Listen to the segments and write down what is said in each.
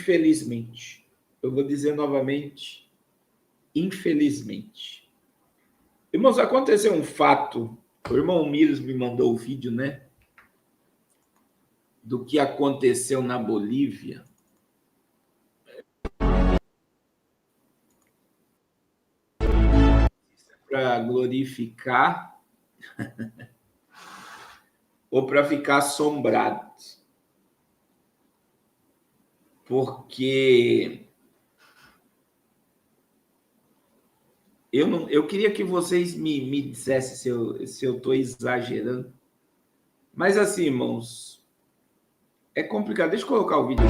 Infelizmente, eu vou dizer novamente, infelizmente. Irmãos, aconteceu um fato, o irmão Miros me mandou o vídeo, né? Do que aconteceu na Bolívia. Para glorificar ou para ficar assombrado. Porque eu queria que vocês me dissessem se eu estou exagerando. Mas assim, irmãos, é complicado. Deixa eu colocar o vídeo.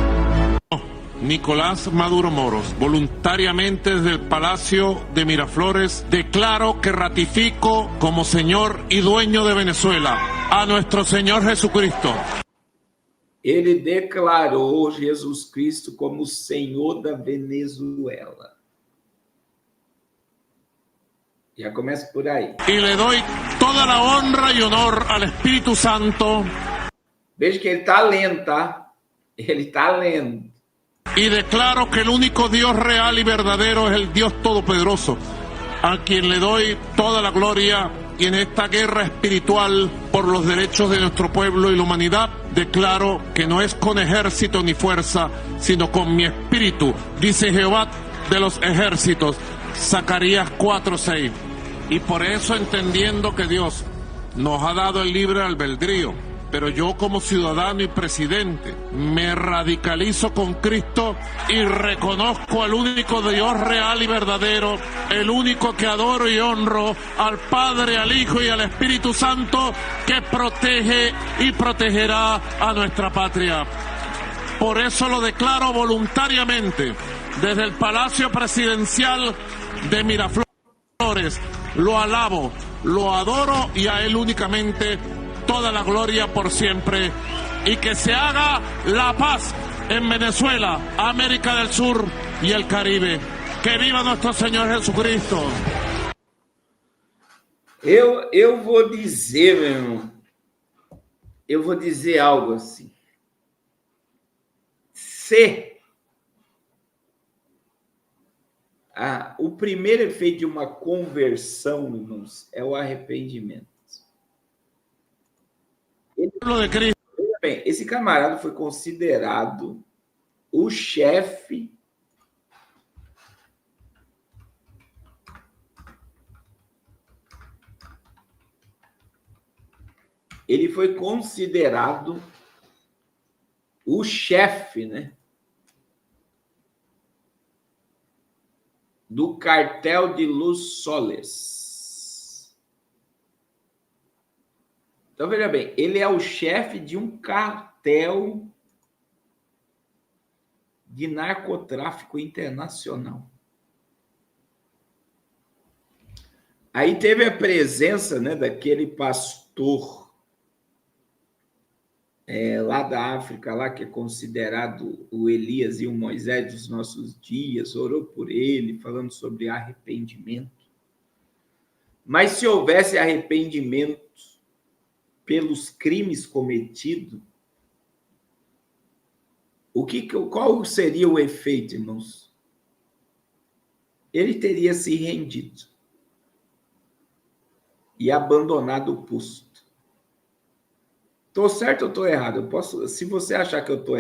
Nicolás Maduro Moros, voluntariamente desde el Palacio de Miraflores, declaro que ratifico como Señor y dueño de Venezuela a nuestro Señor Jesucristo. Ele declarou Jesus Cristo como Senhor da Venezuela. Já começa por aí. Y le doy toda la honra y honor al Espíritu Santo. Veja que ele está lendo, tá? Ele está lendo. Y declaro que el único Dios real y verdadero es el Dios Todopoderoso, a quien le doy toda la gloria, y en esta guerra espiritual por los derechos de nuestro pueblo y la humanidad, declaro que no es con ejército ni fuerza, sino con mi espíritu, dice Jehová de los ejércitos, Zacarías 4:6. Y por eso, entendiendo que Dios nos ha dado el libre albedrío, pero yo como ciudadano y presidente me radicalizo con Cristo y reconozco al único Dios real y verdadero, el único que adoro y honro, al Padre, al Hijo y al Espíritu Santo, que protege y protegerá a nuestra patria. Por eso lo declaro voluntariamente desde el Palacio Presidencial de Miraflores. Lo alabo, lo adoro y a Él únicamente toda la gloria por siempre, y que se haga la paz en Venezuela, América del Sur y el Caribe. Que viva nuestro Señor Jesucristo. Eu vou dizer, meu irmão, eu vou dizer algo assim. O primeiro efeito de uma conversão, irmãos, é o arrependimento. Bem, esse camarada foi considerado o chefe né, do cartel de Los Soles. Então, veja bem, ele é o chefe de um cartel de narcotráfico internacional. Aí teve a presença, né, daquele pastor lá da África, lá que é considerado o Elias e o Moisés dos nossos dias, orou por ele, falando sobre arrependimento. Mas se houvesse arrependimento pelos crimes cometidos, qual seria o efeito, irmãos? Ele teria se rendido e abandonado o posto. Estou certo ou estou errado? Se você achar que eu estou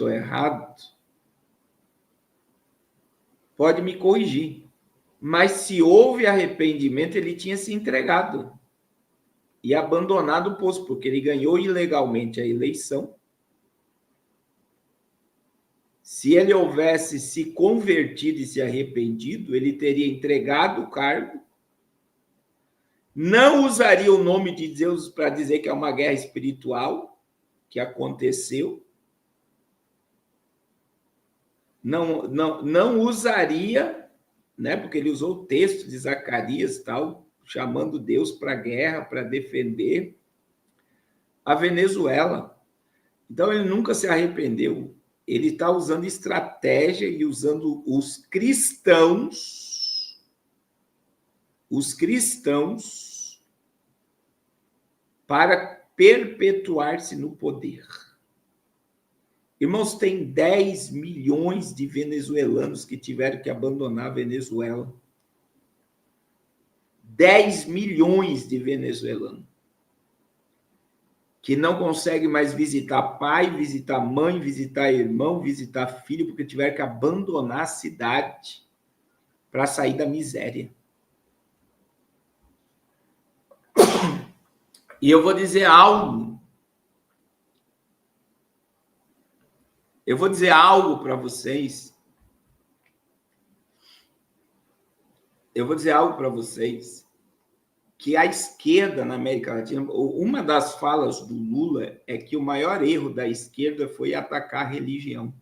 errado, pode me corrigir. Mas se houve arrependimento, ele tinha se entregado e abandonado o posto, porque ele ganhou ilegalmente a eleição. Se ele houvesse se convertido e se arrependido, ele teria entregado o cargo, não usaria o nome de Deus para dizer que é uma guerra espiritual que aconteceu, não usaria, né, porque ele usou o texto de Zacarias, tal, chamando Deus para a guerra, para defender a Venezuela. Então, ele nunca se arrependeu. Ele está usando estratégia e usando os cristãos para perpetuar-se no poder. Irmãos, tem 10 milhões de venezuelanos que tiveram que abandonar a Venezuela. 10 milhões de venezuelanos que não conseguem mais visitar pai, visitar mãe, visitar irmão, visitar filho, porque tiveram que abandonar a cidade para sair da miséria. E eu vou dizer algo. Eu vou dizer algo para vocês. Eu vou dizer algo para vocês. Que a esquerda na América Latina, uma das falas do Lula é que o maior erro da esquerda foi atacar a religião.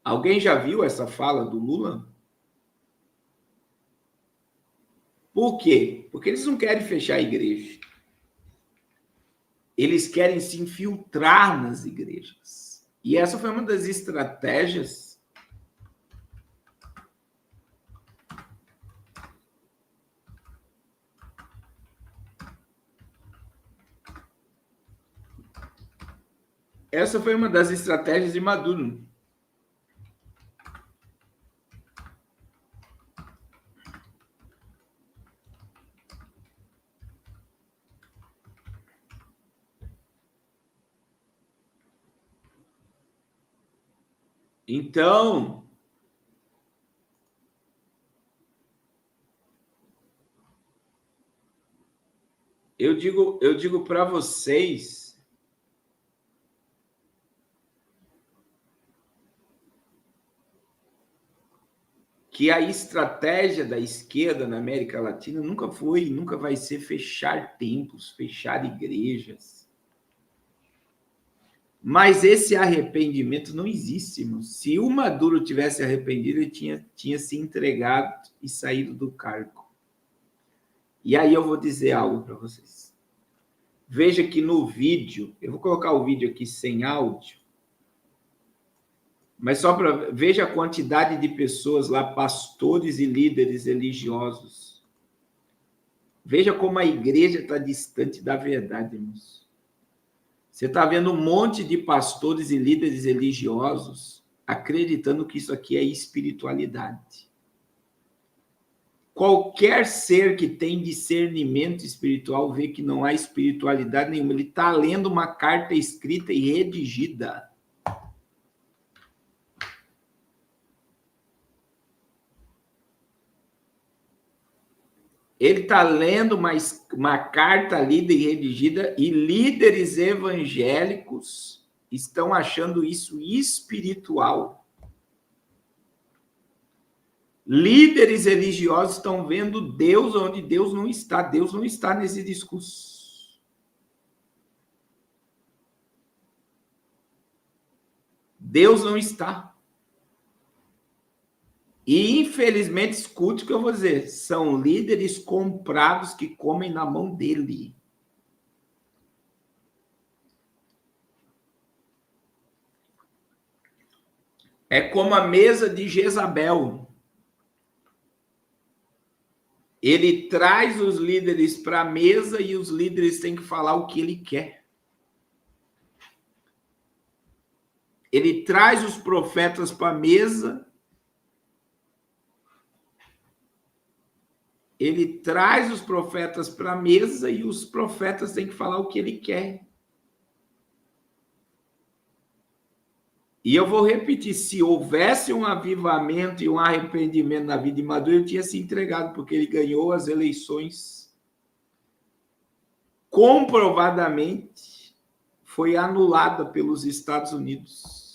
Alguém já viu essa fala do Lula? Por quê? Porque eles não querem fechar a igreja. Eles querem se infiltrar nas igrejas. E essa foi uma das estratégias de Maduro. Então, eu digo para vocês que a estratégia da esquerda na América Latina nunca foi e nunca vai ser fechar templos, fechar igrejas. Mas esse arrependimento não existe, irmão. Se o Maduro tivesse arrependido, ele tinha se entregado e saído do cargo. E aí eu vou dizer algo para vocês. Veja que no vídeo, eu vou colocar o vídeo aqui sem áudio, mas só para veja a quantidade de pessoas lá, pastores e líderes religiosos. Veja como a igreja está distante da verdade, irmãos. Você está vendo um monte de pastores e líderes religiosos acreditando que isso aqui é espiritualidade. Qualquer ser que tem discernimento espiritual vê que não há espiritualidade nenhuma. Ele está lendo uma carta escrita e redigida. Ele está lendo uma carta lida e redigida e líderes evangélicos estão achando isso espiritual. Líderes religiosos estão vendo Deus onde Deus não está. Deus não está nesse discurso. Deus não está. E, infelizmente, escute o que eu vou dizer, são líderes comprados que comem na mão dele. É como a mesa de Jezabel. Ele traz os líderes para a mesa e os líderes têm que falar o que ele quer. Ele traz os profetas para a mesa. Ele traz os profetas para a mesa e os profetas têm que falar o que ele quer. E eu vou repetir, se houvesse um avivamento e um arrependimento na vida de Maduro, ele tinha se entregado, porque ele ganhou as eleições. Comprovadamente, foi anulada pelos Estados Unidos.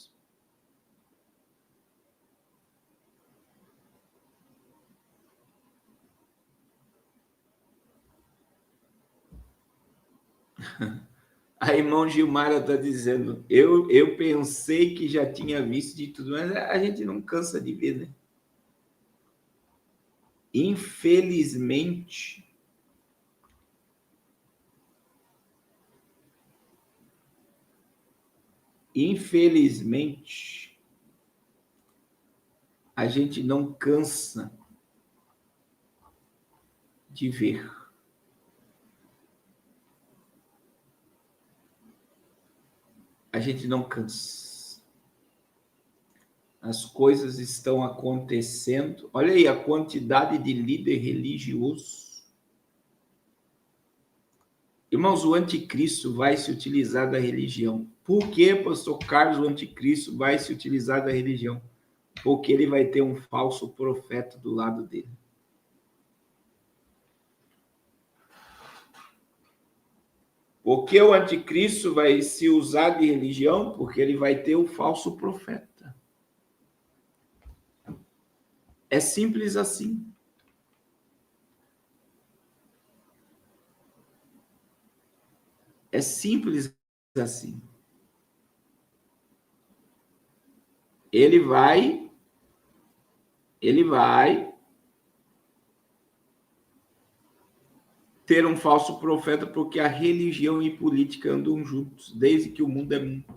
A irmã Gilmara está dizendo, eu pensei que já tinha visto de tudo, mas a gente não cansa de ver, né? Infelizmente, a gente não cansa de ver. gente não cansa. As coisas estão acontecendo. Olha aí a quantidade de líder religioso. Irmãos, o anticristo vai se utilizar da religião. Por que, pastor Carlos, o anticristo vai se utilizar da religião? Porque ele vai ter um falso profeta do lado dele. Por que o anticristo vai se usar de religião? Porque ele vai ter o falso profeta. É simples assim. É simples assim. Ele vai ter um falso profeta porque a religião e política andam juntos, desde que o mundo é mundo.